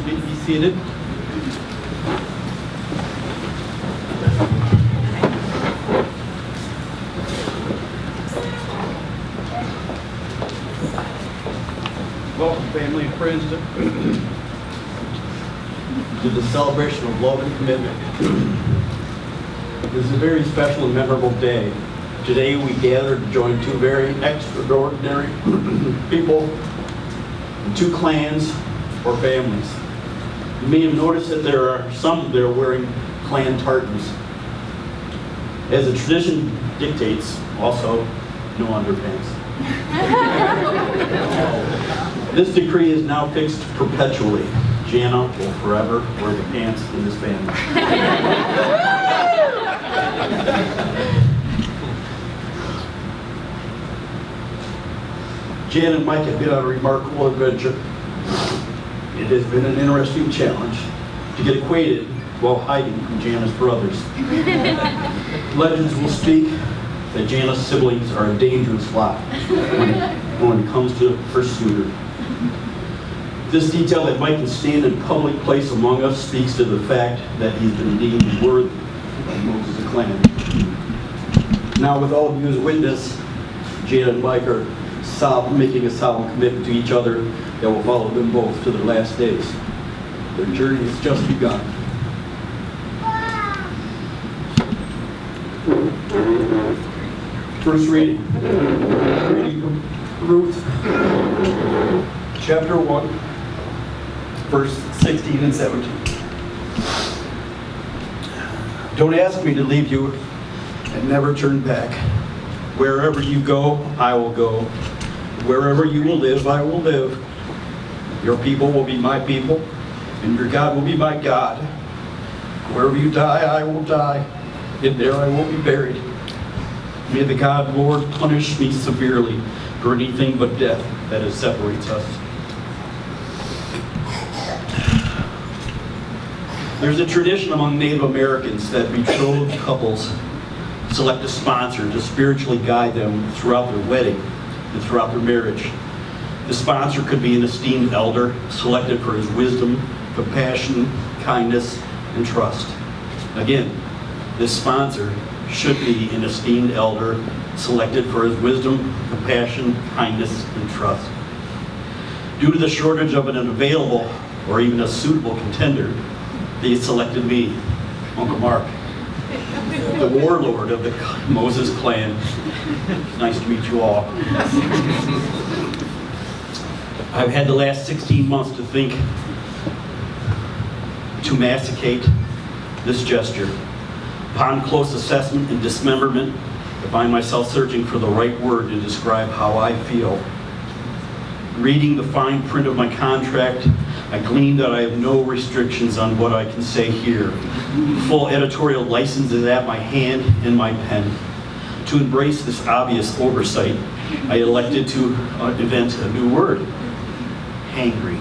Be seated. Welcome, family and friends, to the celebration of love and commitment. This is a very special and memorable day. Today we gather to join two very extraordinary people in two clans or families. You may have noticed that there are some that are wearing clan tartans. As the tradition dictates, also no underpants. This decree is now fixed perpetually. Jana will forever wear the pants in this family. Jan and Mike have been on a remarkable adventure. It has been an interesting challenge to get acquainted while hiding from Jana's brothers. Legends will speak that Jana's siblings are a dangerous lot when it comes to her suitor. This detail that Mike can stand in public place among us speaks to the fact that he's been deemed worthy of Moses' clan. Now, with all of you as witness, Jana and Mike are making a solemn commitment to each other that will follow them both to their last days. Their journey has just begun. First reading. Reading from Ruth, chapter 1, verse 16 and 17. Don't ask me to leave you and never turn back. Wherever you go, I will go. Wherever you will live, I will live. Your people will be my people, and your God will be my God. Wherever you die, I will die, and there I will be buried. May the God, Lord, punish me severely for anything but death that separates us. There's a tradition among Native Americans that betrothed couples select a sponsor to spiritually guide them throughout their wedding and throughout their marriage. The sponsor could be an esteemed elder selected for his wisdom, compassion, kindness, and trust. Again, this sponsor should be an esteemed elder selected for his wisdom, compassion, kindness, and trust. Due to the shortage of an available or even a suitable contender, they selected me, Uncle Mark, the warlord of the Moses clan. Nice to meet you all. I've had the last 16 months to think, to masticate this gesture. Upon close assessment and dismemberment, I find myself searching for the right word to describe how I feel. Reading the fine print of my contract, I gleaned that I have no restrictions on what I can say here. Full editorial license is at my hand and my pen. To embrace this obvious oversight, I elected to invent a new word: hangry.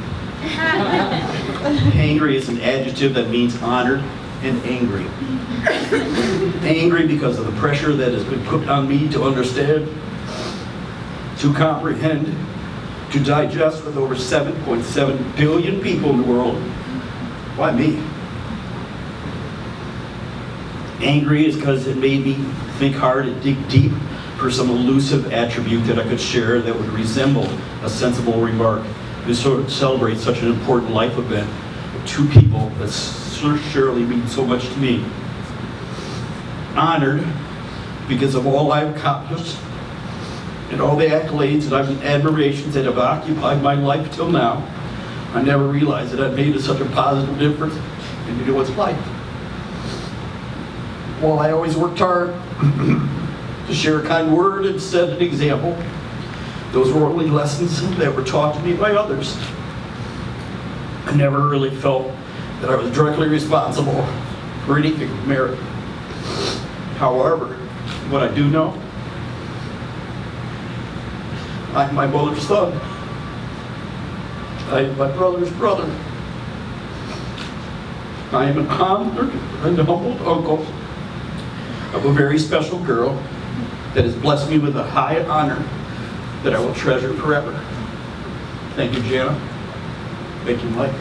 Hangry is an adjective that means honored and angry. Angry because of the pressure that has been put on me to understand, to comprehend, to digest with over 7.7 billion people in the world. Why me? Angry is because it made me think hard and dig deep for some elusive attribute that I could share that would resemble a sensible remark to sort of celebrate such an important life event of two people that surely mean so much to me. honored because of all I've accomplished and all the accolades and admirations that have occupied my life till now. I never realized that I've made such a positive difference in anyone's life. While I always worked hard to share a kind word and set an example, those were only lessons that were taught to me by others. I never really felt that I was directly responsible for anything of merit. However, what I do know, I'm my mother's son. I am my brother's brother. I am an honored and humbled uncle of a very special girl that has blessed me with a high honor that I will treasure forever. Thank you, Jana. Thank you, Mike.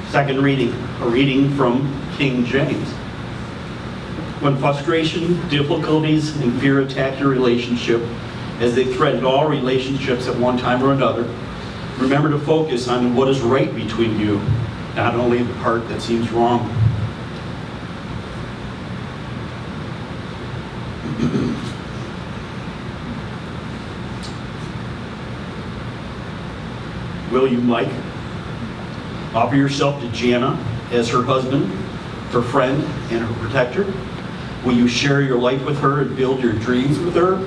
Second reading, a reading from King James. When frustration, difficulties, and fear attack your relationship, as they threaten all relationships at one time or another, remember to focus on what is right between you, not only the part that seems wrong. Will you, Mike, offer yourself to Jana as her husband, her friend, and her protector? Will you share your life with her and build your dreams with her?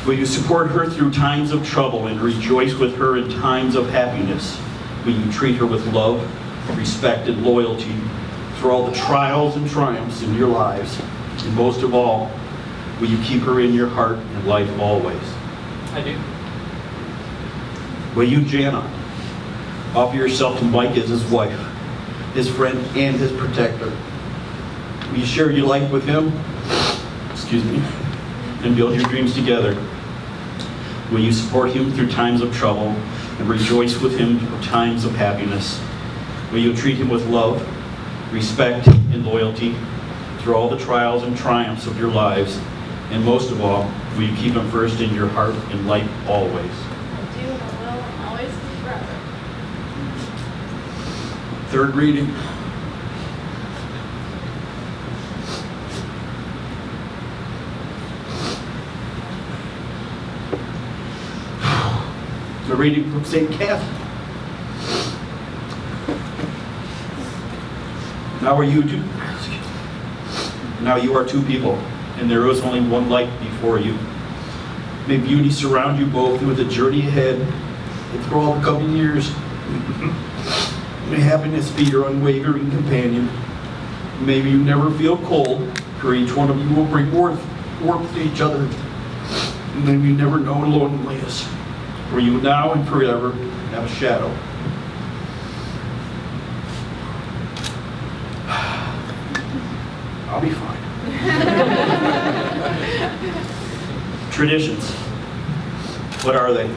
Will you support her through times of trouble and rejoice with her in times of happiness? Will you treat her with love, respect, and loyalty through all the trials and triumphs in your lives? And most of all, will you keep her in your heart and life always? I do. Will you, Jana, offer yourself to Mike as his wife, his friend, and his protector? Will you share your life with him? And build your dreams together? Will you support him through times of trouble and rejoice with him through times of happiness? Will you treat him with love, respect, and loyalty through all the trials and triumphs of your lives? And most of all, will you keep him first in your heart and life always? I do and I will always and forever. Third reading. The reading from St. Catherine. Now you are two people, and there is only one light before you. May beauty surround you both with a journey ahead, and through all the coming years, may happiness be your unwavering companion. May you never feel cold, for each one of you will bring warmth to each other. And may you never know loneliness, for you now and forever have a shadow. I'll be fine. Traditions. What are they?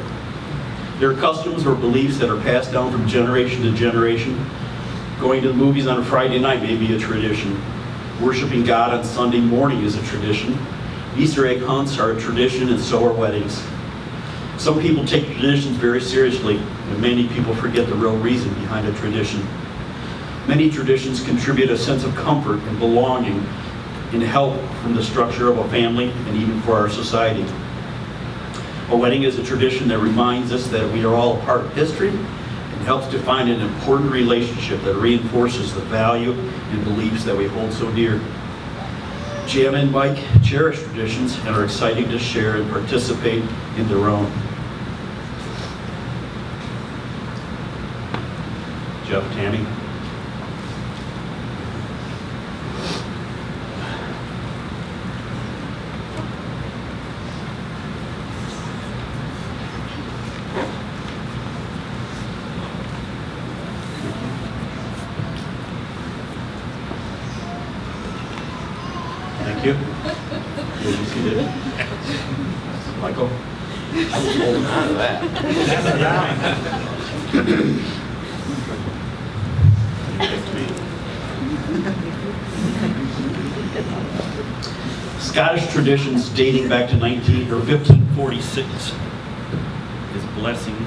They're customs or beliefs that are passed down from generation to generation. Going to the movies on a Friday night may be a tradition. Worshiping God on Sunday morning is a tradition. Easter egg hunts are a tradition, and so are weddings. Some people take traditions very seriously, and many people forget the real reason behind a tradition. Many traditions contribute a sense of comfort and belonging and help from the structure of a family and even for our society. A wedding is a tradition that reminds us that we are all a part of history and helps define an important relationship that reinforces the value and beliefs that we hold so dear. Jana and Mike cherish traditions and are excited to share and participate in their own. Jeff, Tammy. Thank you. Will you see it? Michael? I was holding on to that. Scottish traditions dating back to 1546 is blessing.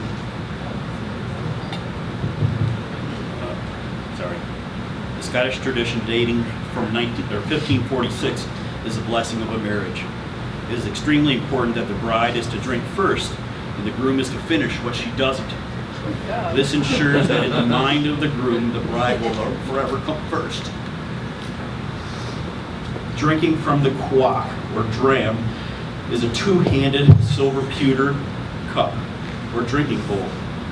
Scottish tradition dating from 1546 is the blessing of a marriage. It is extremely important that the bride is to drink first and the groom is to finish what she doesn't. This ensures that in the mind of the groom, the bride will forever come first. Drinking from the quoch, or dram, is a two-handed silver pewter cup, or drinking bowl.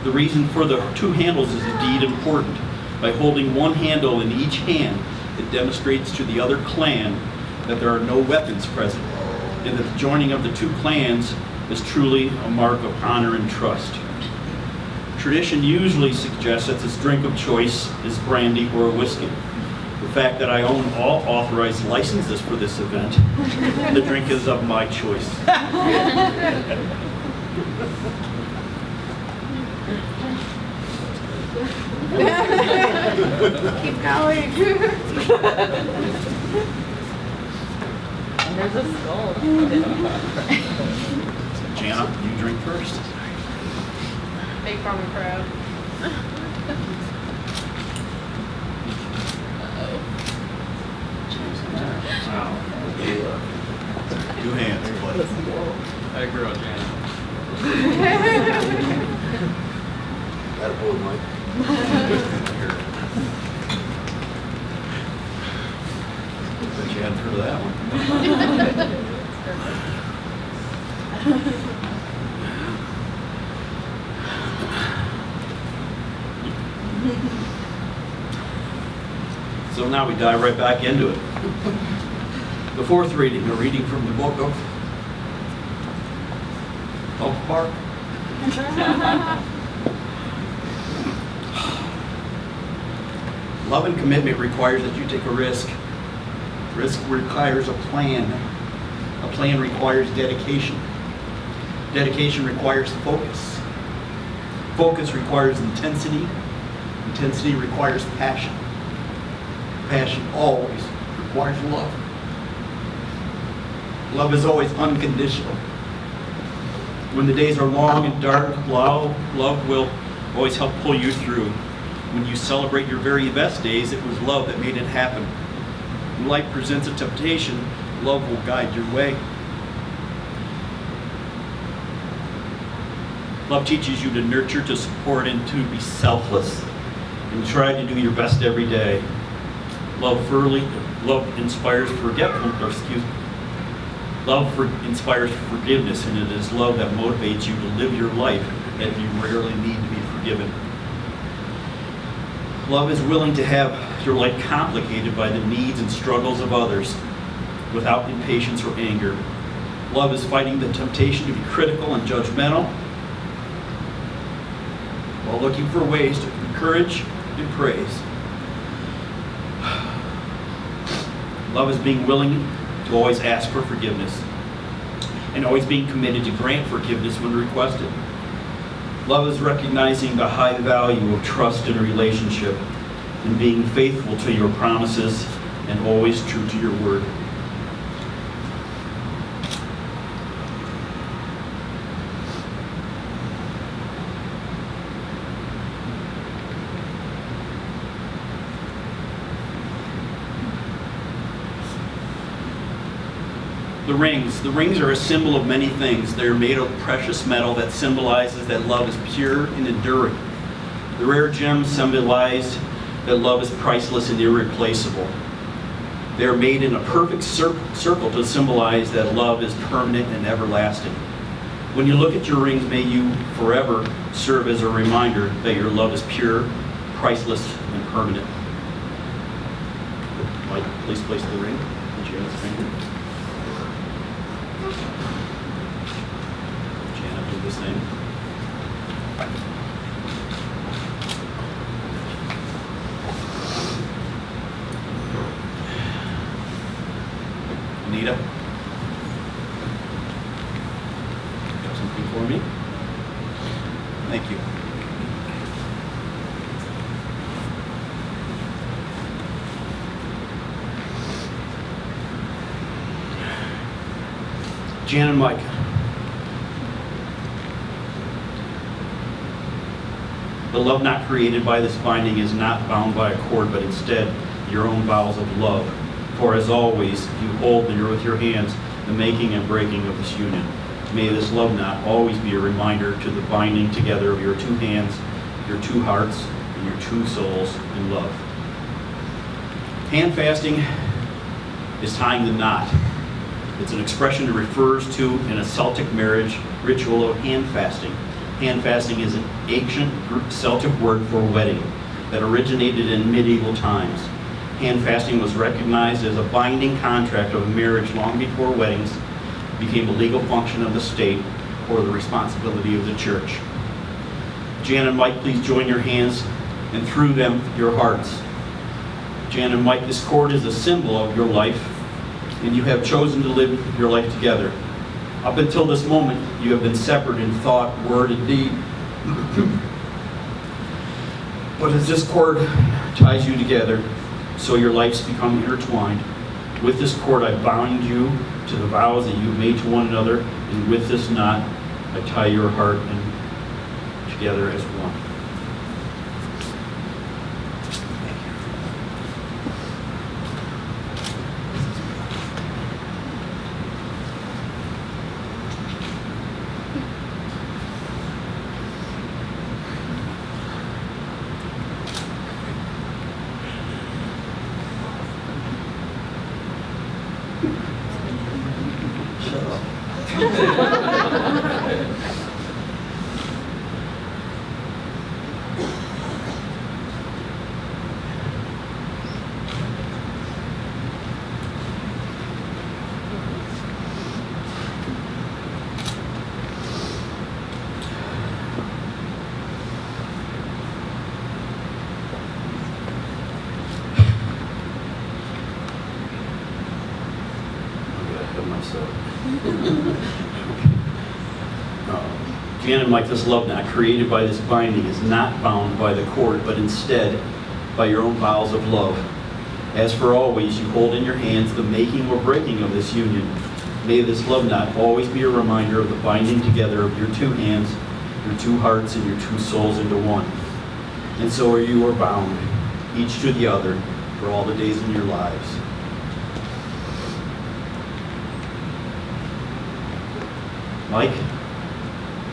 The reason for the two handles is indeed important. By holding one handle in each hand, it demonstrates to the other clan that there are no weapons present, and that the joining of the two clans is truly a mark of honor and trust. Tradition usually suggests that this drink of choice is brandy or whiskey. The fact that I own all authorized licenses for this event, the drink is of my choice. Keep going. There's a skull. Jana, you drink first. Big farm and crab. Wow. Two hands, buddy. I grew up, Jana. That boy, Mike. Bet you hadn't heard of that one. So now we dive right back into it. The fourth reading, a reading from the book of Park. Love and commitment requires that you take a risk. Risk requires a plan. A plan requires dedication. Dedication requires focus. Focus requires intensity. Intensity requires passion. Passion always requires love. Love is always unconditional. When the days are long and dark, love will always help pull you through. When you celebrate your very best days, it was love that made it happen. When life presents a temptation, love will guide your way. Love teaches you to nurture, to support, and to be selfless. And try to do your best every day. Love inspires inspires forgiveness, and it is love that motivates you to live your life that you rarely need to be forgiven. Love is willing to have your life complicated by the needs and struggles of others without impatience or anger. Love is fighting the temptation to be critical and judgmental while looking for ways to encourage and praise. Love is being willing to always ask for forgiveness and always being committed to grant forgiveness when requested. Love is recognizing the high value of trust in a relationship and being faithful to your promises and always true to your word. The rings are a symbol of many things. They are made of precious metal that symbolizes that love is pure and enduring. The rare gems symbolize that love is priceless and irreplaceable. They are made in a perfect circle to symbolize that love is permanent and everlasting. When you look at your rings, may you forever serve as a reminder that your love is pure, priceless, and permanent. Mike, please place the ring. Put your finger. Jana, do the same. Anita? Got something for me? Thank you. Jan and Mike. The love not created by this binding is not bound by a cord, but instead your own vows of love. For as always, you hold with your hands the making and breaking of this union. May this love knot always be a reminder to the binding together of your two hands, your two hearts, and your two souls in love. Hand fasting is tying the knot. It's an expression that refers to in a Celtic marriage ritual of hand fasting. Hand fasting is an ancient Celtic word for wedding that originated in medieval times. Hand fasting was recognized as a binding contract of marriage long before weddings became a legal function of the state or the responsibility of the church. Jan and Mike, please join your hands and through them your hearts. Jan and Mike, this cord is a symbol of your life, and you have chosen to live your life together. Up until this moment, you have been separate in thought, word, and deed. But as this cord ties you together, so your lives become intertwined. With this cord, I bind you to the vows that you've made to one another, and with this knot, I tie your heart and together as one. Jan and Mike, this love knot created by this binding is not bound by the cord, but instead by your own vows of love. As for always, you hold in your hands the making or breaking of this union. May this love knot always be a reminder of the binding together of your two hands, your two hearts, and your two souls into one. And so are you bound, each to the other, for all the days in your lives. Mike,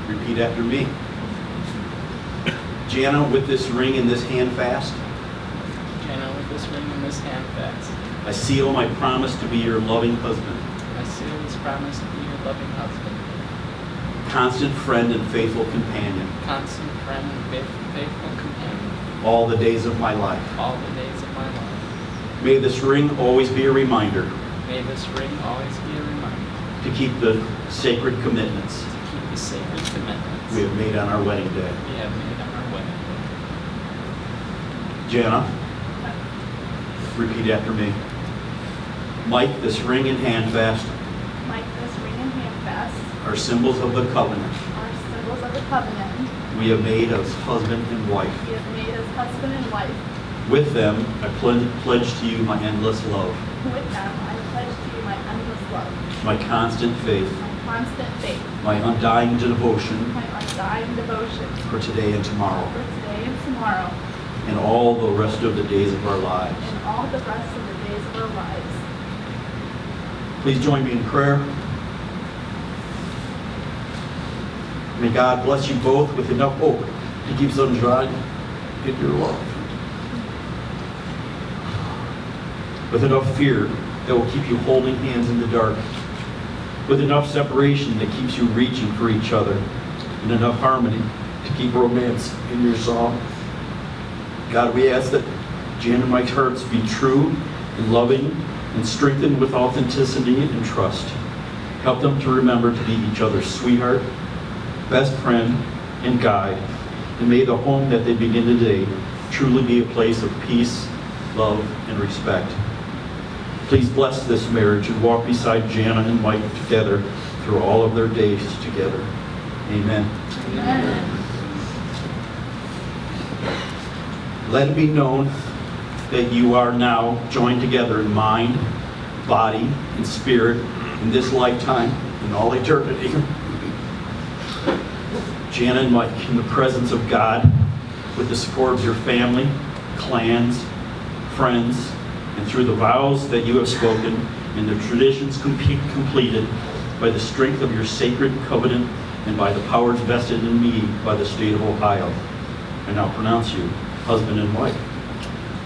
repeat after me. Jana, with this ring and this hand fast, Jana, with this ring and this hand fast, I seal my promise to be your loving husband, I seal this promise to be your loving husband, constant friend and faithful companion, constant friend and faithful companion, all the days of my life. all the days of my life. May this ring always be a reminder May this ring always be a reminder to keep the sacred commitments to keep the sacred commitments we have made on our wedding day. we have made on our wedding day. Jana, repeat after me. Mike, this ring and hand fast Mike, this ring and hand fast are symbols of the covenant are symbols of the covenant we have made as husband and wife. we have made as husband and wife. With them, I pledge to you my endless love, With them, I pledge to you my endless love, my constant faith, my constant faith, my undying devotion my undying devotion for today and tomorrow, for today and tomorrow, and all the rest of the days of our lives. and all the rest of the days of our lives. Please join me in prayer. May God bless you both with enough hope to keep sunshine in your love, with enough fear that will keep you holding hands in the dark, with enough separation that keeps you reaching for each other, and enough harmony to keep romance in your song. God, we ask that Jan and Mike's hearts be true and loving and strengthened with authenticity and trust. Help them to remember to be each other's sweetheart, best friend, and guide. And may the home that they begin today truly be a place of peace, love, and respect. Please bless this marriage and walk beside Jana and Mike together through all of their days together. Amen. Amen. Let it be known that you are now joined together in mind, body, and spirit in this lifetime and all eternity. Jana and Mike, in the presence of God, with the support of your family, clans, friends, and through the vows that you have spoken and the traditions completed by the strength of your sacred covenant and by the powers vested in me by the state of Ohio, I now pronounce you husband and wife.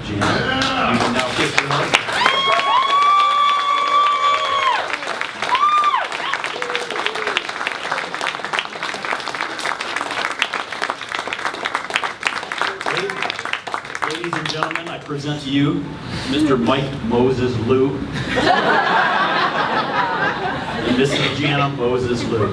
Janet, you can now kiss your husband. Ladies and gentlemen, I present to you Mr. Mike Moses Liu and Mrs. Jana Moses Liu.